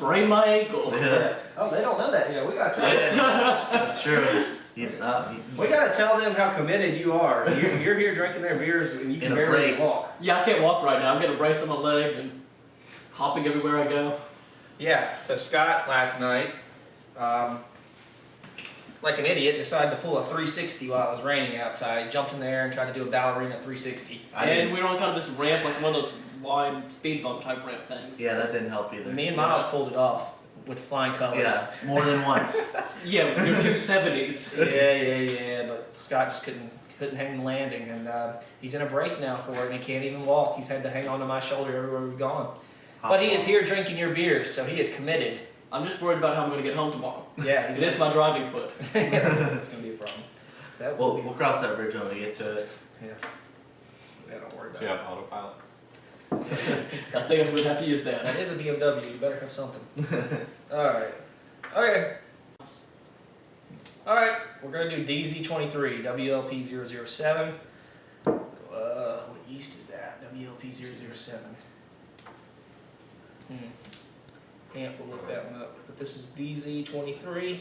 sprained my ankle. Yeah. Oh, they don't know that yet. We gotta tell them. Yeah, that's true. We gotta tell them how committed you are. You're here drinking their beers and you can barely walk. Yeah, I can't walk right now. I've got a brace on my leg and hopping everywhere I go. Yeah, so Scott last night, like an idiot, decided to pull a 360 while it was raining outside. Jumped in there and tried to do a ballerina 360. And we were on kind of this ramp, like one of those wide speed bump type ramp things. Yeah, that didn't help either. Me and Miles pulled it off with flying colors. Yeah, more than once. Yeah, your 270s. Yeah, but Scott just couldn't hang the landing, and he's in a brace now for it, and he can't even walk. He's had to hang on to my shoulder everywhere we've gone. But he is here drinking your beers, so he is committed. I'm just worried about how I'm going to get home tomorrow. Yeah, it is my driving foot. That's going to be a problem. We'll cross that bridge when we get to it. Yeah, don't worry about it. Do you have autopilot? I think I'm going to have to use that. That is a BMW. You better have something. All right. Okay. All right. We're going to do DZ23, WLP007. What yeast is that? WLP007. Can't look that one up. But this is DZ23.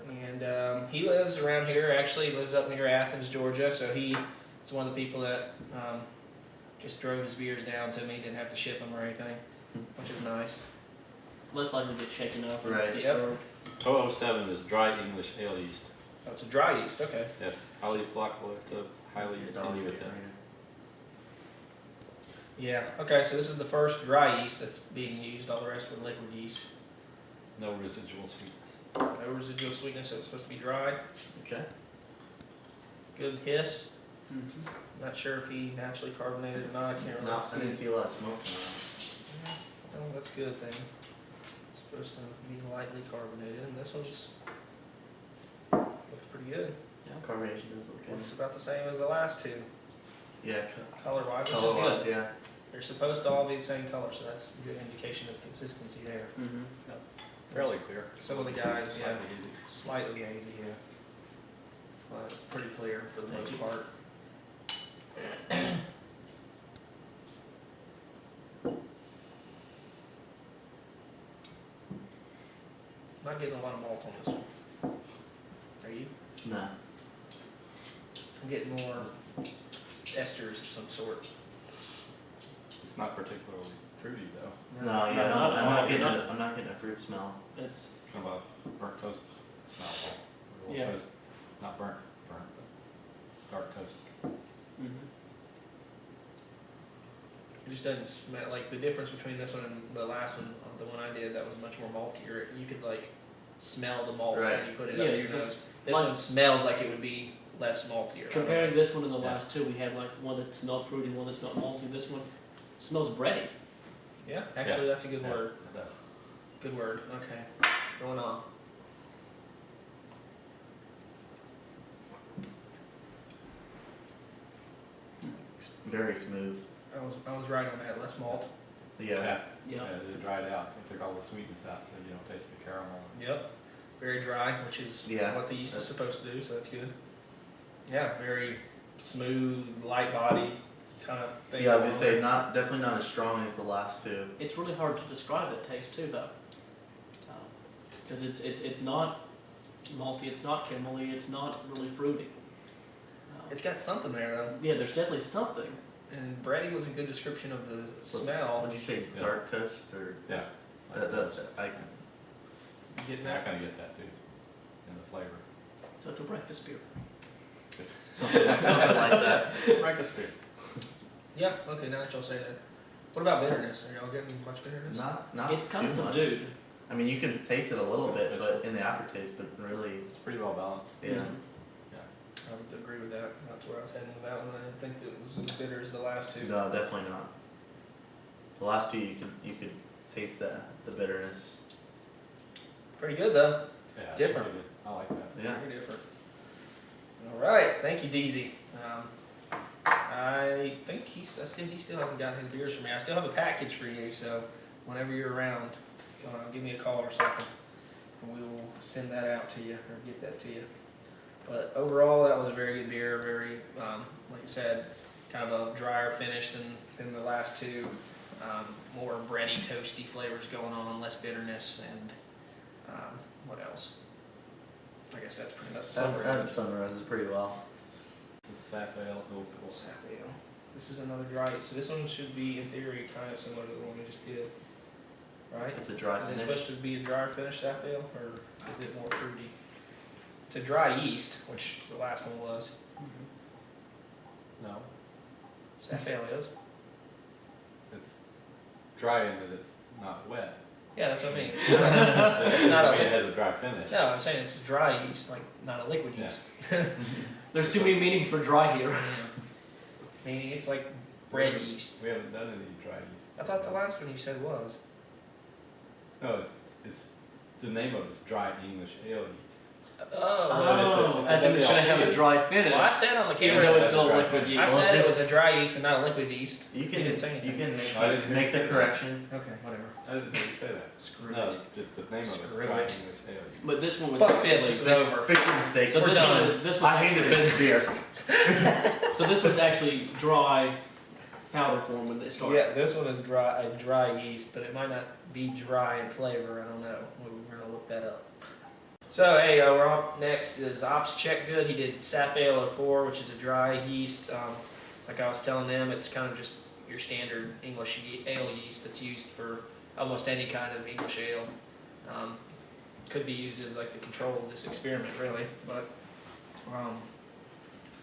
And he lives around here. Actually, he lives up near Athens, Georgia. So he is one of the people that just drove his beers down to me. Didn't have to ship them or anything, which is nice. Less likely to get shaken up. Right. Yep. 007 is dry English ale yeast. Oh, it's a dry yeast. Okay. Yes, highly flocculative, highly attenuative. Yeah. Okay. So this is the first dry yeast that's being used. All the rest were liquid yeast. No residual sweetness. No residual sweetness, so it's supposed to be dry. Okay. Good hiss. Mm-hmm. Not sure if he naturally carbonated or not. I can't really No, I see. didn't see a lot of smoke. Oh, that's a good thing. It's supposed to be lightly carbonated, and this one's looks pretty good. Yeah, carbonation does look good. Looks about the same as the last two, Yeah, color-wise, which color-wise, is good. yeah. They're supposed to all be the same color, so that's a good indication of consistency there. Mm-hmm. Fairly clear. Some of the guys, yeah, Slightly easy. slightly hazy, yeah, but pretty clear for the most part. Not getting a lot of malt on this one. Are you? No. I'm getting more esters of some sort. It's not particularly fruity though. No, yeah, No, I'm not getting a fruit smell. It's Kind of a burnt toast smell. Or Yeah. toast, not burnt, but dark toast. mm-hmm. It just doesn't smell like the difference between this one and the last one, the one I did, that was much more maltier. You could like smell the malt Right. when you put it Yeah, up to your nose. This one smells like it would be less maltier. Comparing this one and the last two, we had like one that smelled fruity, one that smelled malty. This one smells bready. Yeah, actually that's a good Yeah, word. it does. Good word. Okay, going on. It's very smooth. I was right on that. Less malt. Yeah. Yeah. Yeah, it dried out, so it took all the sweetness out, so you don't taste the caramel. Yep. Very dry, which is Yeah, what the yeast is supposed to do, so that's good. Yeah, very smooth, light body kind of thing. Yeah, I was gonna say definitely not as strong as the last two. It's really hard to describe that taste too, though, because it's not malty, it's not caramelly, it's not really fruity. It's got something there though. Yeah, there's definitely something. And bready was a good description of the smell. What'd you say? Yeah. Dark toast or Yeah. I You getting I that? kind of get that too, in the flavor. So it's a breakfast beer. It's something like that. breakfast beer. Yeah. Okay. Now that y'all say that. What about bitterness? Are y'all getting much bitterness? Not It's kind of too much. subdued. I mean, you can taste it a little bit, but in the aftertaste, but really, It's pretty well balanced. yeah. I would agree with that. That's where I was heading with that one. I didn't think that it was as bitter as the last two. No, definitely not. The last two, you could taste the bitterness. Pretty good though. Yeah, it's Different. really good. I like that. Yeah. Very different. All right. Thank you, DZ. I think he still hasn't gotten his beers for me. I still have a package for you, so whenever you're around, give me a call or something, and we will send that out to you or get that to you. But overall, that was a very good beer. Very, like I said, kind of a drier finish than the last two. More bready, toasty flavors going on, less bitterness, and what else? I guess that's pretty much That summarizes pretty well. It's a sap ale, no full. Sap ale. This is another dry. So this one should be, in theory, kind of similar to the one we just did, right? It's a dry Is it finish. supposed to be a drier finish sap ale, or is it more fruity? It's a dry yeast, which the last one was. No, Sap ale is. it's dry in that it's not wet. Yeah, that's what I mean. It's not a it has a dry finish. No, I'm saying it's a dry yeast, like not a liquid Yeah. yeast. There's too many meanings for dry here. Meaning it's like bread yeast. We haven't done any dry yeast. I thought the last one you said was. No, it's the name of it's dry English ale yeast. Oh, it's as in a it's gonna have a dry finish. Well, I said on the Even camera, though it's That's still dry. liquid I yeast. said it just- was a dry yeast and not a liquid yeast. You You can, didn't say anything. you can I didn't make the say that. correction. Okay, whatever. I didn't really say that. Screw No, it. just the name of it's Screw dry it. English ale yeast. But this one was Fuck actually. this, this is over. Fix your mistake. So We're this done. one, this I one, hated Ben's beer. so this one's actually dry powder form when they start. Yeah, this one is dry, a dry yeast, but it might not be dry in flavor. I don't know. We're gonna look that up. So hey, we're on next is OpsCheckGood. He did Sap Ale 04, which is a dry yeast. Like I was telling them, it's kind of just your standard English ale yeast that's used for almost any kind of English ale. Could be used as like the control of this experiment, really, but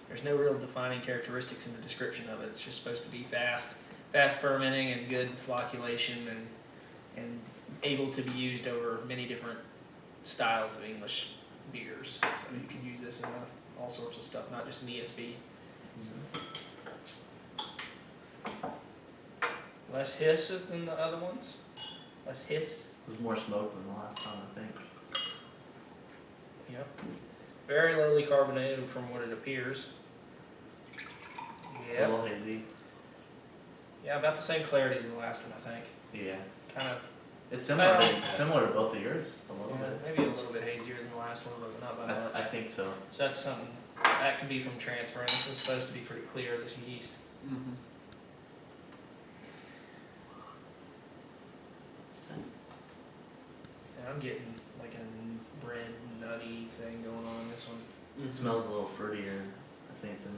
there's no real defining characteristics in the description of it. It's just supposed to be fast fermenting and good flocculation and able to be used over many different styles of English beers. So you can use this in all sorts of stuff, not just in ESB. Less hisses than the other ones. Less hiss. There's more smoke than the last time, I think. Yep. Very lowly carbonated from what it appears. A Yep. little hazy. Yeah, about the same clarity as the last one, I think. Yeah. Kind of, It's similar, Well- similar to both of yours, a little bit. maybe a little bit hazier than the last one, but not by much. I think so. So that's something, that could be from transferring. This is supposed to be pretty clear, this yeast. Mm-hmm. And I'm getting like a bread nutty thing going on in this one. It smells a little fruitier, I think, than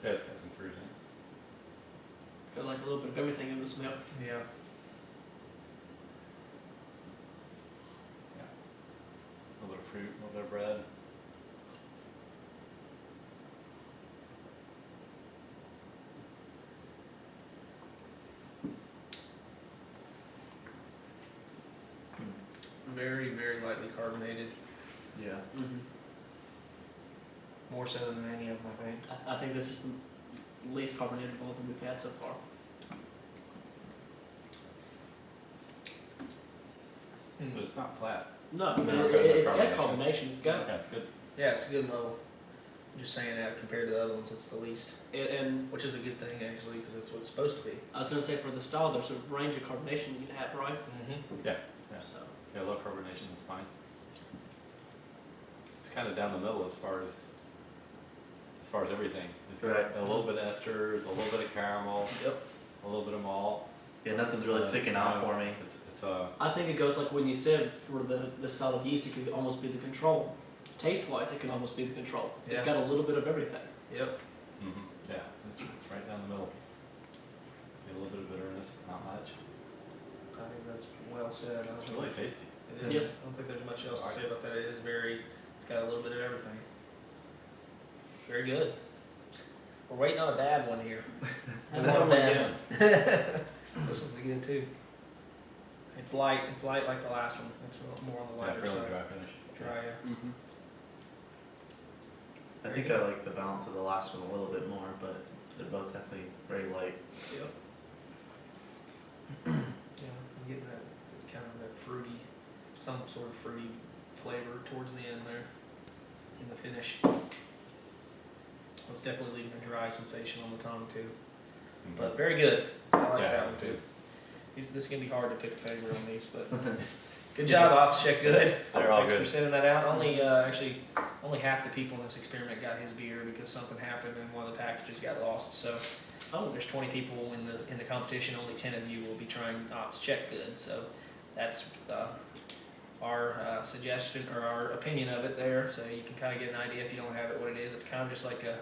Yeah, it's got some fruit in Got like a little bit of everything in the smell. Yeah. it. A little bit of fruit, a little bit of bread. Very, very lightly carbonated. yeah. Mm-hmm. More so than any of them, I think. I think this is the least carbonated of all that we've had so far. But it's not flat. No, No, it's got carbonation. carbonation. It's got Yeah, it's good. Yeah, it's a good level. I'm just saying that compared to the other ones, it's the least. and Which is a good thing, actually, because it's what it's supposed to be. I was gonna say for the style, there's a range of carbonation you can have, right? Mm-hmm. Yeah, So yeah, low carbonation is fine. It's kind of down the middle as far as everything. It's got Right. a little bit of esters, a little bit of caramel, Yep. a little bit of malt. Yeah, nothing's really sticking out for me. It's I think it goes like when you said for the style of yeast, it could almost be the control. Taste-wise, it can almost be the control. It's Yeah. got a little bit of everything. Yep. yeah, it's right down the middle. Get a little bit of bitterness, but not much. I think that's well said. I was It's really tasty. It is. Yep. I don't think there's much else to say about that. It is very, it's got a little bit of everything. Very good. We're waiting on a bad one here. And We want a one bad again. one. This one's good too. It's light like the last one. It's more on the Yeah, lighter fairly side. dry finish. Dry, yeah. Mm-hmm. I think I like the balance of the last one a little bit more, but they're both definitely very light. Yep. Yeah, I'm getting that kind of that fruity, some sort of fruity flavor towards the end there in the finish. It's definitely leaving a dry sensation on the tongue too. But very good. I like Yeah, that one it's too. good. This is gonna be hard to pick a favorite on these, but good job, OpsCheckGood. They're all Thanks for good. sending that out. Only half the people in this experiment got his beer because something happened and one of the packages got lost. So Oh, There's 20 people in the competition, only 10 of you will be trying OpsCheckGood, so that's our suggestion, or our opinion of it there, so you can kind of get an idea if you don't have it what it is. It's kind of just like a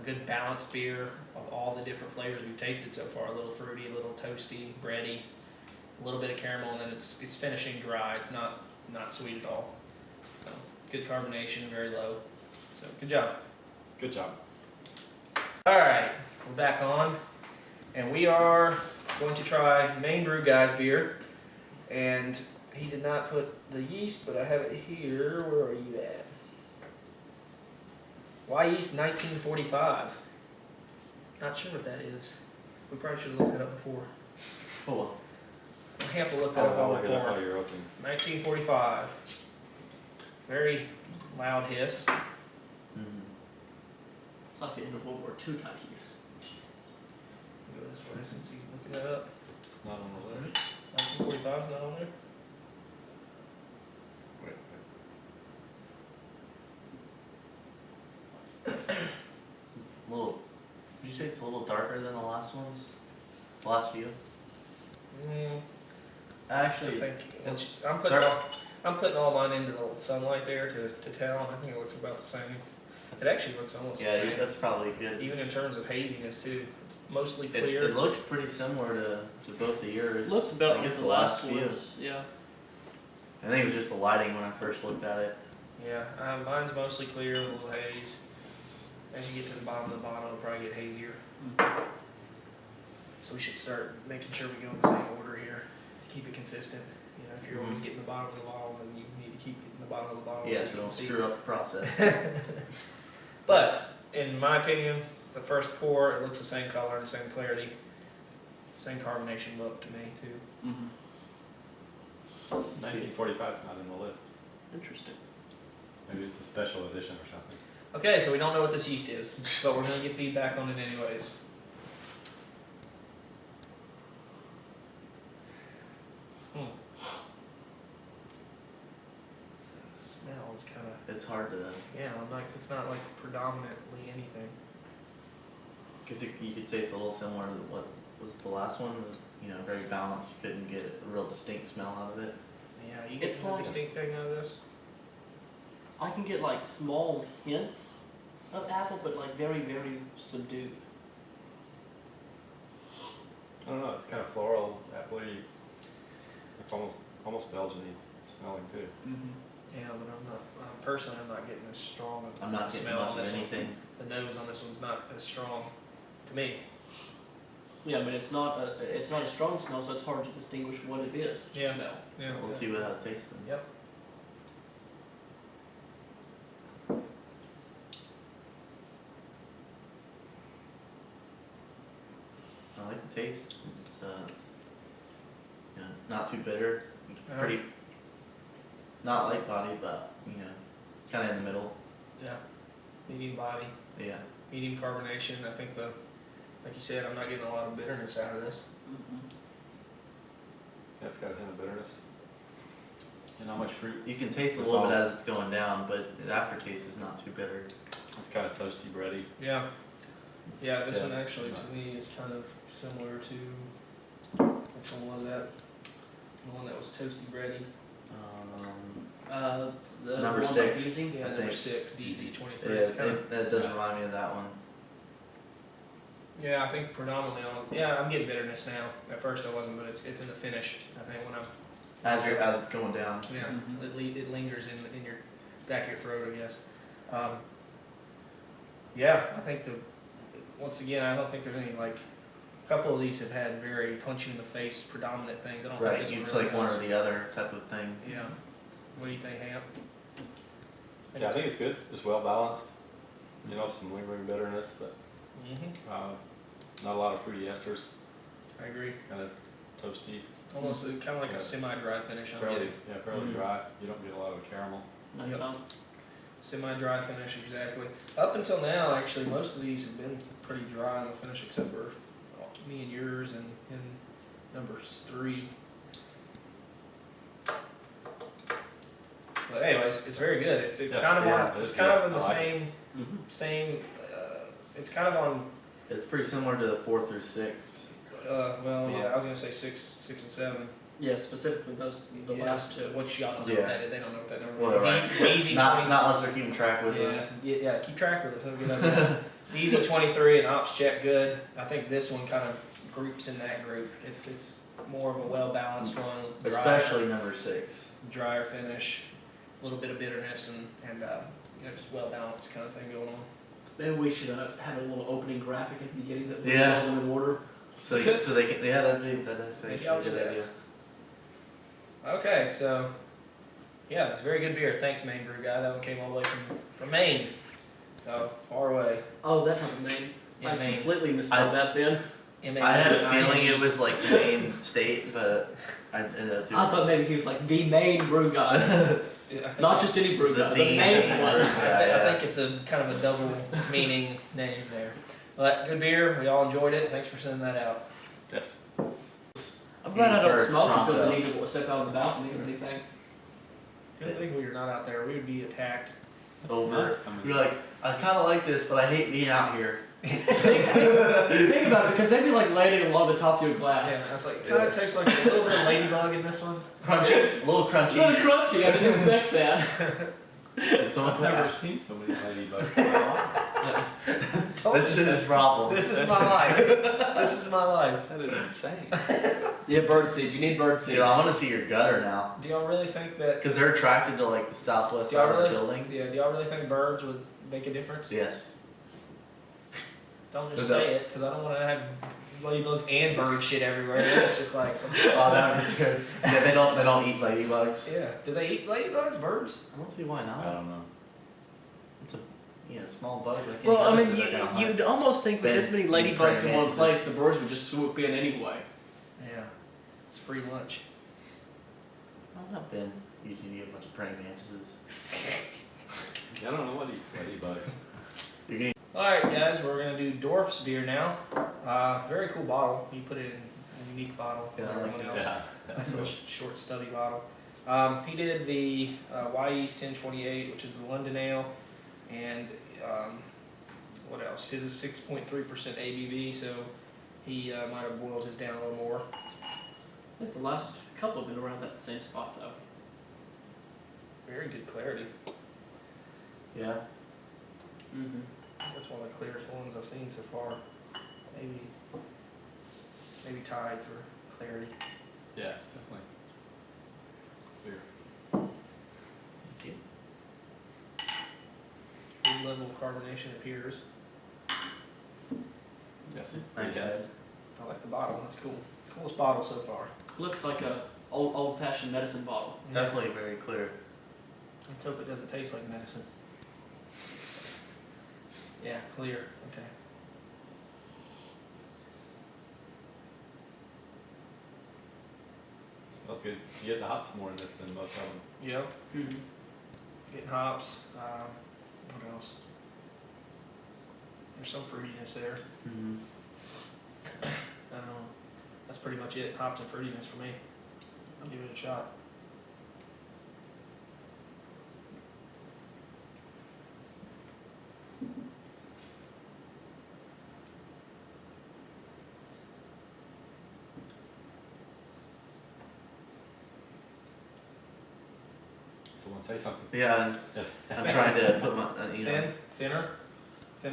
good balanced beer of all the different flavors we've tasted so far. A little fruity, a little toasty, bready, a little bit of caramel, and then it's finishing dry. It's not sweet at all. So good carbonation, very low. So good job. Good job. All right, we're back on, and we are going to try MaineBrewGuy's beer. And he did not put the yeast, but I have it here. Where are you at? Y yeast 1945. Not sure what that is. We probably should have looked it up before. Oh, well. Hamp will look that up I'll while look we're it up while pouring. you're opening. 1945. Very loud hiss. Mhm. it's like the end of World War II type yeast. Go this way since he's looking that up. It's not on the list. 1945 is not on there. Wait. It's a little, would you say it's a little darker than the last ones? The last few? I Actually, think it's I'm putting all mine into the sunlight there to tell, and I think it looks about the same. It actually looks almost the yeah, same. that's probably good. Even in terms of haziness too. It's mostly It, clear. it looks pretty similar to both the years. Looks about I like guess the the last few. ones. Yeah. I think it was just the lighting when I first looked at it. Yeah, mine's mostly clear, a little haze. As you get to the bottom of the bottle, it'll probably get hazier. So we should start making sure we go in the same order here to keep it consistent. You know, if you're always getting the bottom of the bottle, then you need to keep getting the bottom of the bottle. Yeah, you so can don't see. screw up the process. But in my opinion, the first pour, it looks the same color and same clarity, same carbonation look to me too. 1945 is not in the list. Interesting. Maybe it's a special edition or something. Okay, so we don't know what this yeast is, but we're gonna get feedback on it anyways. Smell is kind of, It's hard to, yeah, it's not like predominantly anything. because you could say it's a little similar to what was it, the last one. It was, you know, very balanced. You couldn't get a real distinct smell out of it. Yeah, you get It's some like- distinct thing out of this. I can get like small hints of apple, but like very, very subdued. I don't know, it's kind of floral, appley. It's almost Belgian-y smelling too. Yeah, but I'm not, personally, I'm not getting as strong of I'm not getting smell much on of this one. anything. The nose on this one's not as strong to me. Yeah, but it's not a strong smell, so it's hard to distinguish what it is. To Yeah. smell. Yeah. We'll see how it tastes then. Yep. I like the taste. It's you know, not too bitter. Uh-huh. Pretty, not light body, but you know, kind of in the middle. Yeah. Medium body, Yeah. medium carbonation. I think like you said, I'm not getting a lot of bitterness out of this. Yeah, it's got a hint of bitterness. And not much fruit. You can taste a It's little bit all- as it's going down, but the aftertaste is not too bitter. It's kind of toasty, bready. Yeah. Yeah, this Yeah. one actually to me is kind of similar to, which one was that? The one that was toasty bready. The Number one by 6. Deasy? Yeah, I number think. 6, DZ23. Yeah, It's kind of, that does remind me of that one. yeah, I think predominantly yeah, I'm getting bitterness now. At first I wasn't, but it's in the finish. I think when I'm, As it's going down. yeah, it lingers in your back of your throat, I guess. Yeah, I think once again, I don't think there's any like, a couple of these have had very punch you in the face predominant things. I don't think Right. this one It's really like one does. or the other type of thing. Yeah. What do you think, Hamp? Yeah, I think it's good. Just well balanced. You know, some lingering bitterness, but not a lot of fruity esters. I agree. Kind of toasty, Almost kind of like Yeah. a semi-dry finish I'm fairly getting. fairly dry. You don't get a lot of caramel. No, Yep. no. Semi-dry finish, exactly. Up until now, actually, most of these have been pretty dry in the finish, except for me and yours and number 3. But anyways, it's very good. It's Yes, kind of yeah, on, it it's is kind good. of in the I like it. same, it's kind of on It's pretty similar to the 4 through 6. Well, yeah, I was gonna say 6, 6 and 7. Yeah, specifically the Yeah. last two. Which y'all don't know Yeah. what that is. They don't know what that number Well, is. right. Easy Not 20. not unless they're keeping track with Yeah, us. yeah, keep track with it. That'll get up. Easy 23 and OpsCheckGood. I think this one kind of groups in that group. It's more of a well balanced one. Especially number 6. Drier finish, a little bit of bitterness, and just well balanced kind of thing going on. Maybe we should have a little opening graphic at the beginning that we Yeah. all them in order. So they can, yeah, that's Maybe actually I'll a do good that. idea. Okay, so yeah, it's very good beer. Thanks, MaineBrewGuy. That one came all the way from Maine, so far away. Oh, that type of name. Yeah, I Maine. completely misspelled that then. I had a feeling it was like the main state, but I ended up doing I thought maybe he was like the main brew guy. Not just any brew guy, the main one. I think it's a kind of a double meaning name there. But good beer. We all enjoyed it. Thanks for sending that out. Yes. I'm glad I don't Encourage smoke because pronto. I need to step out on the balcony or anything. Good thing we were not out there. We would be attacked. over. You're like, I kind of like this, but I hate being out here. Think about it, because they'd be like laying along the top of your Yeah, glass. I was like, kind of tastes like a little bit of ladybug in this one. Crunchy, a little It's really crunchy. crunchy, I didn't expect that. It's on I've never purpose. seen so many ladybugs in my life. This is his problem. This is my life. This is my life. That is insane. Yeah, bird seeds. You need bird seeds. Dude, I want to see your gutter now. Do y'all really think that? Because they're attracted to like the southwest Do y'all side of the really? building. Yeah. Do y'all really think birds would make a difference? Yes. Don't just No. say it, because I don't want to have ladybugs and bird shit everywhere. It's just like, Oh, that would be good. Yeah, they don't eat ladybugs. yeah. Do they eat ladybugs? Birds? I don't see why I not. don't know. It's a small bug. Like Well, I any mean, other, they're gonna hunt. you'd almost think with this many ladybug's in one mantises. place, the birds would just swoop in anyway. Yeah. It's free lunch. I've not been used to eat a bunch of praying mantises. I don't know what eats ladybugs. You're gonna Alright guys, we're going to do Dorf's beer now. Very cool bottle. You put it in a unique bottle from Yeah, I like everyone it. else. Yeah. Nice little short stubby bottle. He did the Hokie Yeast 1028, which is the London Ale, and what else? His is 6.3% ABV, so he might have boiled his down a little more. I think the last couple have been around that same spot though. Very good clarity. Yeah. Mm-hmm. That's one of the clearest ones I've seen so far. Maybe tied for clarity. Yeah, it's definitely clear. Good level of carbonation appears. Yes, Just pretty nice good. head. I like the bottle. That's cool. Coolest bottle so far. Looks like a old-fashioned medicine bottle. Definitely very clear. Let's hope it doesn't taste like medicine. Yeah, clear. Okay. Smells good. You get the hops more in this than most of them. Yep. Mm-hmm. Getting hops. What else? There's some fruitiness there. Mm-hmm. I don't know. That's pretty much it. Hops and fruitiness for me. I'll give it a shot. Someone say something. Yeah, I'm trying to put my, Thinner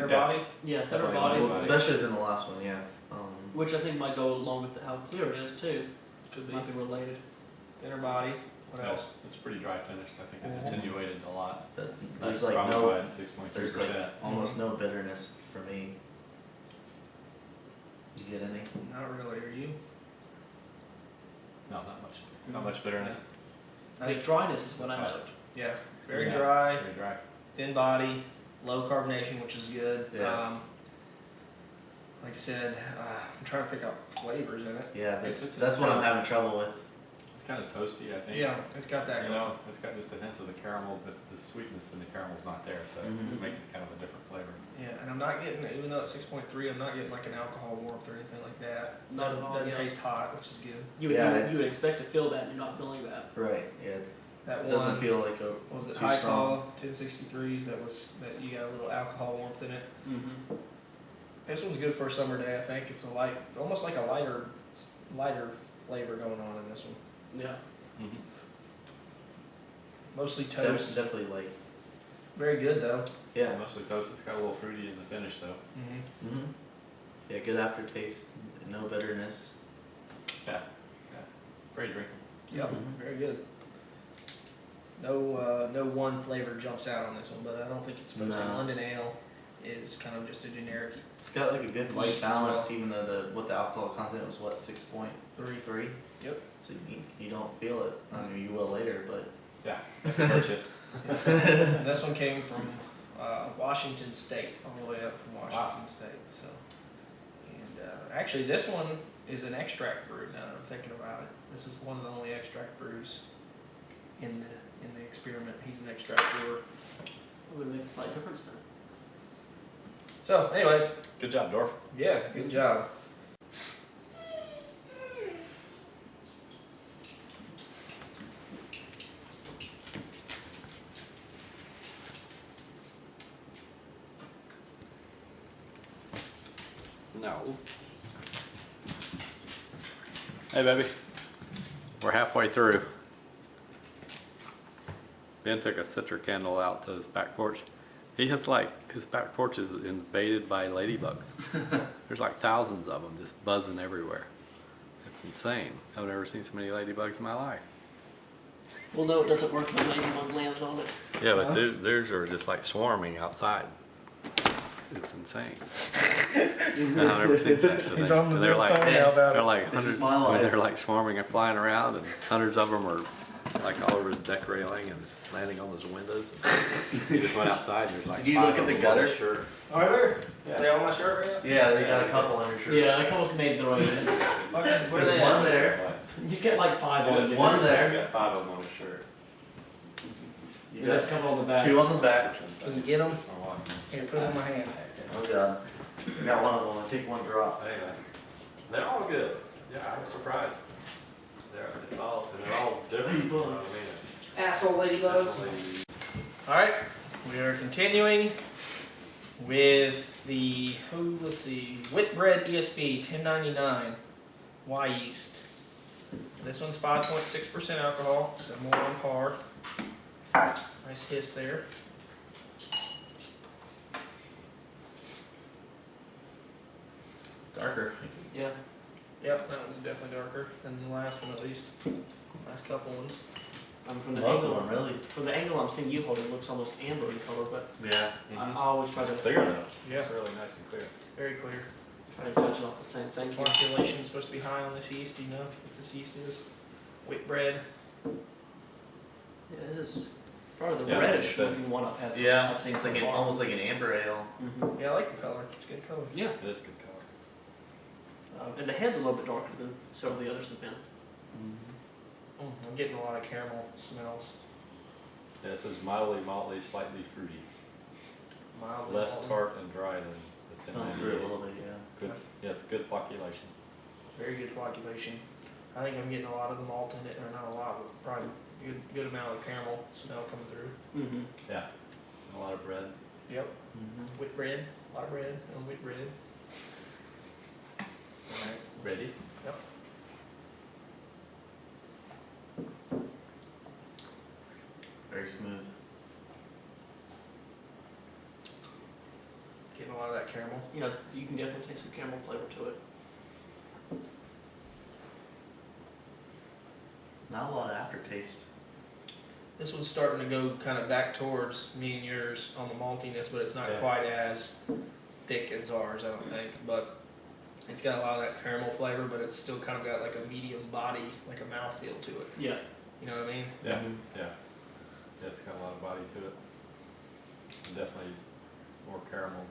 Yeah. body. Yeah, thinner Definitely body, light well, body. especially than the last one. Yeah. which I think might go along with how clear it is too. Could be. Might be related. Thinner body. What Yeah, else? it's pretty dry finished. I think it Mhm. attenuated a lot. But That's there's like probably no, why it's 6.3%. there's like almost no bitterness for me. You get any? Not really. Are you? No, not much. Not much bitterness. I think dryness is what I note. Yeah. Very Yeah. dry. Very dry. Thin body. Low carbonation, which is good. Yeah. Like I said, I'm trying to pick out flavors in it. Yeah, It's that's what I'm kinda- having trouble with. It's kind of toasty, I think. Yeah, it's got that You going. know, it's got just a hint of the caramel, but the sweetness in the caramel's not there, so Mhm. it makes it kind of a different flavor. Yeah, and I'm not getting, even though it's 6.3, I'm not getting like an alcohol warmth or anything like that. Not at all, Doesn't yeah. taste hot, which is good. You would expect to feel that, and you're not feeling that. Right. Yeah. That It doesn't one, feel like a. what was it, too High strong. Tall 1063s, that you got a little alcohol warmth in it. Mm-hmm. This one's good for a summer day, I think. It's almost like a lighter flavor going on in this one. Yeah. Mhm. Mostly That's toast. definitely light. Very good though. Yeah. Mostly toast, it's got a little fruity in the finish though. Mm-hmm. Yeah, good aftertaste, no bitterness. Yeah, very drinkable. Yep, Mhm. very good. No one flavor jumps out on this one, but I don't think it's supposed to. No. London Ale is kind of just a generic It's got like a good light Yeast as balance, well. even though the alcohol content was what, 6.3? Yep. So you don't feel it. I mean, you will later, but Yeah, that can hurt you. And this one came from Washington State, all the way up from Washington State. So, and actually, this one is an extract brew. Now that I'm thinking about it, this is one of the only extract brews in the experiment. He's an extract brewer. It would make a slight difference then. So, anyways, Good job, Dorf. yeah, good job. No. Hey, baby. We're halfway through. Ben took a citric candle out to his back porch. He has his back porch is invaded by ladybugs. There's like thousands of them just buzzing everywhere. It's insane. I've never seen so many ladybugs in my life. Well, no, it doesn't work when ladybug lands on it. Yeah, but theirs are just like swarming outside. It's insane. I've never seen such a He's thing. on the They're phone like, now about they're it. like This is hundreds, my life. they're like swarming and flying around, and hundreds of them are like all over his deck railing and landing on his windows. He just went outside and there's like. Did you look five at the of them on gutter? his shirt. Are there? Yeah. Are they on my shirt right now? yeah, they got a couple on your shirt. Yeah, I come made the right in. Where are There's they one at? there. You get like 5 on He's it. One there. got 5 of them on his shirt. Yeah, that's coming on the back. 2 on the back. Can you get them? Here, put them in my hand. Oh god. I got one of them. I take one drop. Anyway, they're all good. Yeah, I'm surprised. They're all different. Ladybugs. Asshole ladybugs. Alright, we are continuing with the, let's see, Whitbread ESB 1099 Y yeast. This one's 5.6% alcohol, so more on par. Nice hiss there. It's darker. Yeah. Yep, that one's definitely darker than the last one at least. Last couple ones. From the Most of angle, them really. from the angle I'm seeing you holding, it looks almost amber in color, but Yeah. I always try to Clear though. Yeah. It's really nice and clear. Very clear. try to judge it off the same thing. Flocculation is supposed to be high on this yeast. Do you know what this yeast is? Whitbread. Yeah, this is probably the Yeah, reddish it's a- looking one I've had. Yeah, I've seen it's so like far. almost like an amber ale. Mhm. Yeah, I like the color. It's a good color. Yeah, It is good color. and the head's a little bit darker than several of the others have been. I'm getting a lot of caramel smells. Yeah, it says mildly malty, slightly fruity. Mildly Less malty. tart and dry than the Smell through it a little bit, yeah. Good, yes, good flocculation. Very good flocculation. I think I'm getting a lot of the malt in it, or not a lot, but probably a good amount of caramel smell coming through. Mm-hmm. Yeah, and a lot of bread. Yep. Mm-hmm. Whitbread, a lot of bread, and Whitbread. Alright. Ready? Yep. Very smooth. Getting a lot of that caramel. You know, you can definitely taste some caramel flavor to it. Not a lot of aftertaste. This one's starting to go kind of back towards me and yours on the maltiness, but it's not Yes. quite as thick as ours, I don't think. But it's got a lot of that caramel flavor, but it's still kind of got like a medium body, like a mouthfeel to it. Yeah. You know what I mean? Yeah, Mhm. yeah. Yeah, it's got a lot of body to it. And definitely more caramel.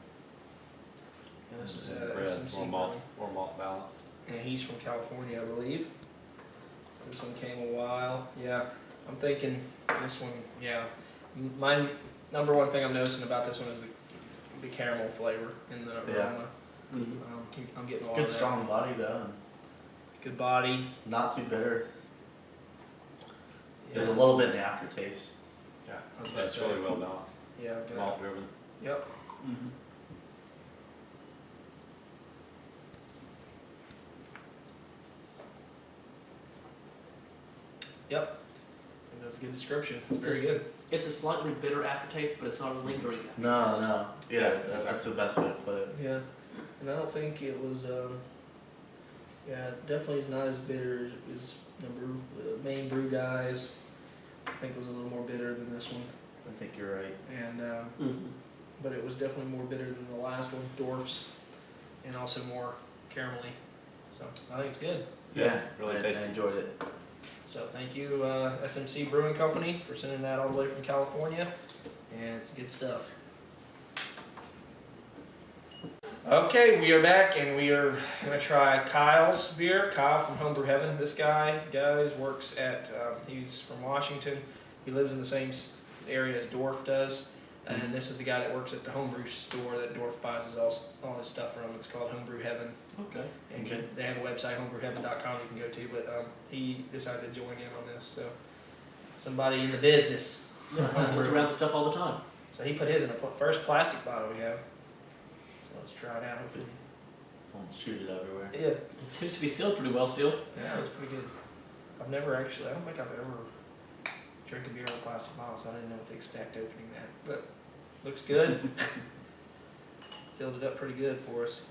And this is and bread, SMC more malt balance. And he's from California, I believe. This one came a while. Yeah, I'm thinking this one. Yeah, my number one thing I'm noticing about this one is the caramel flavor in the Yeah. aroma. Mm-hmm. I'm getting It's a lot good of that. strong body though, and Good body. not too bitter. Yeah. There's a little bit in the aftertaste. Yeah, I was about to it's say. really well balanced. Yeah. Good. Malt driven. Yep. Mm-hmm. Yep. And that's a good description. It's very Just- good. It's a slightly bitter aftertaste, but it's not a lingering aftertaste. No. Yeah, that's the best way to put it. Yeah. And I don't think it was, yeah, it definitely is not as bitter as the MaineBrewGuys. I think it was a little more bitter than this one. I think you're right. And, Mhm. but it was definitely more bitter than the last one, Dwarfs, and also more caramelly. So I think it's good. Yes, Yeah, really I tasty. enjoyed it. So thank you, SMC Brewing Company, for sending that all the way from California, and it's good stuff. Okay, we are back, and we are gonna try Kyle's beer. Kyle from Homebrew Heaven. This guy, guys, works at. He's from Washington. He lives in the same area as Dorf does, and this is the guy that works at the homebrew store that Dorf buys all his stuff from. It's called Homebrew Heaven. Okay. And Okay. they have a website, homebrewheaven.com, you can go to, but he decided to join in on this, so somebody in the business. Yeah, he's around the stuff all the time. So he put his in the first plastic bottle we have. So let's try it out. Hopefully. Don't shoot it everywhere. Yeah, It seems to be sealed pretty well still. yeah, that's pretty good. I've never actually, I don't think I've ever drank a beer out of a plastic bottle, so I didn't know what to expect opening that, but looks good. Filled it up pretty good for us.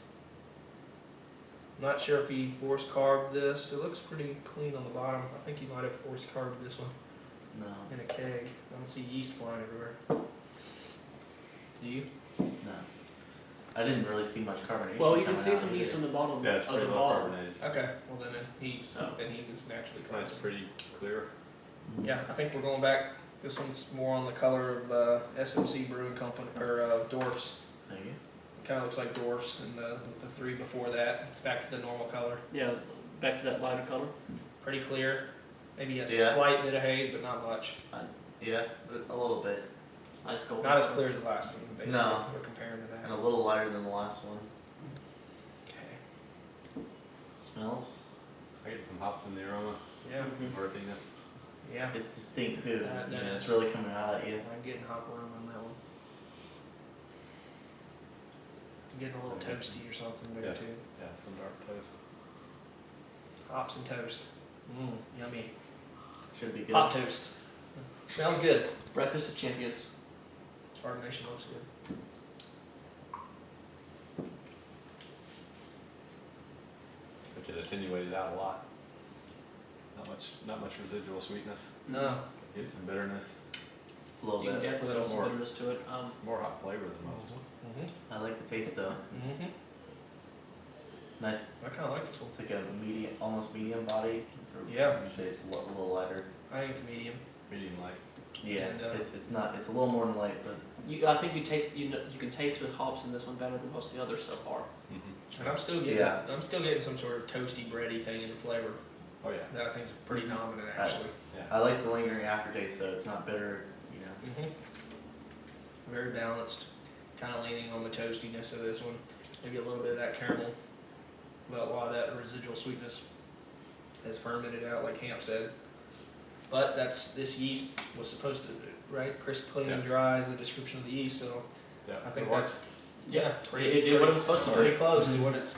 Not sure if he force carved this. It looks pretty clean on the bottom. I think he might have force carved this one No, in a keg. I don't see yeast flying everywhere. Do you? no. I didn't really see much carbonation. Well, you can coming see out some of yeast it. on the bottom Yeah, it's of pretty the low bottle. carbonated. Okay. Well then he So. was naturally Nice, carved. pretty clear. Yeah, I think we're going back. This one's more on the color of SMC Brewing Company or Dwarfs. Thank you. Kind of looks like Dwarfs and the three before that. It's back to the normal color. Yeah, back to that lighter color. Pretty clear. Maybe a Yeah. slight bit of haze, but not much. Yeah, a little bit. Nice gold. Not as clear as the last one. Basically. No. We're comparing to And that. a little lighter than the last one. Okay. It smells. I get some hops in the aroma, Yeah. Mhm. some earthiness. Yeah. It's distinct too. That Yeah, is. it's really coming out at you. I'm getting hop aroma on that one. I'm getting a little toasty or something there Yes. too. Yeah, some dark toast. Hops and toast. Mmm, yummy. Should be good. Hot toast. Smells good. Breakfast of Champions. Carbonation looks good. But it attenuated out a lot. Not much residual sweetness. No. Get some bitterness, A little You can bit. definitely Little feel some more. bitterness to it. more hot flavor than most. Mm-hmm. I like the taste though. It's Mm-hmm. nice. I kind of like this one. It's like a medium, almost medium body. Or Yeah. would you say it's a little lighter? I think it's medium. Medium light. Yeah, And, it's not. It's a little more than light, but I think you can taste the hops in this one better than most of the others so far. Mm-hmm. And I'm still getting Yeah. some sort of toasty, bready thing in the flavor Oh yeah. that I think is pretty dominant actually. Yeah. I like the lingering aftertaste though. It's not bitter. You know. Mm-hmm. Very balanced. Kind of leaning on the toastiness of this one. Maybe a little bit of that caramel. But a lot of that residual sweetness has fermented out, like Hamp said. But this yeast was supposed to, right? Crisp, clean, and Yeah. dry is the description of the yeast. So Yeah. I think it works. that's It did what it was supposed to do. pretty close to what it's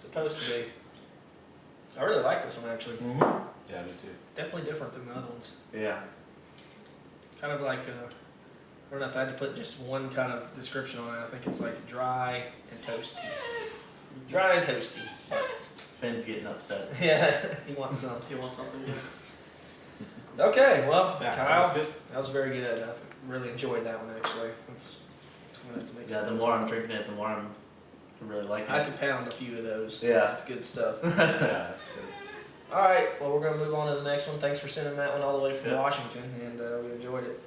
supposed to be. I really like this one actually. Yeah, me too. It's definitely different than the other ones. Yeah. Kind of like, I don't know if I had to put just one kind of description on it. I think it's like dry and toasty. Dry and toasty. But Finn's getting upset. yeah, he wants some. If you want something, yeah. Okay, well, Yeah, Kyle, that was good. that was very good. I really enjoyed that one actually. I'm gonna have to make Yeah. some. The more I'm drinking it, the more I'm really liking I it. could pound a few of those. Yeah. That's good stuff. Yeah, that's good. All right, well, we're gonna move on to the next one. Thanks for sending that one all the way from Yeah. Washington, and we enjoyed it.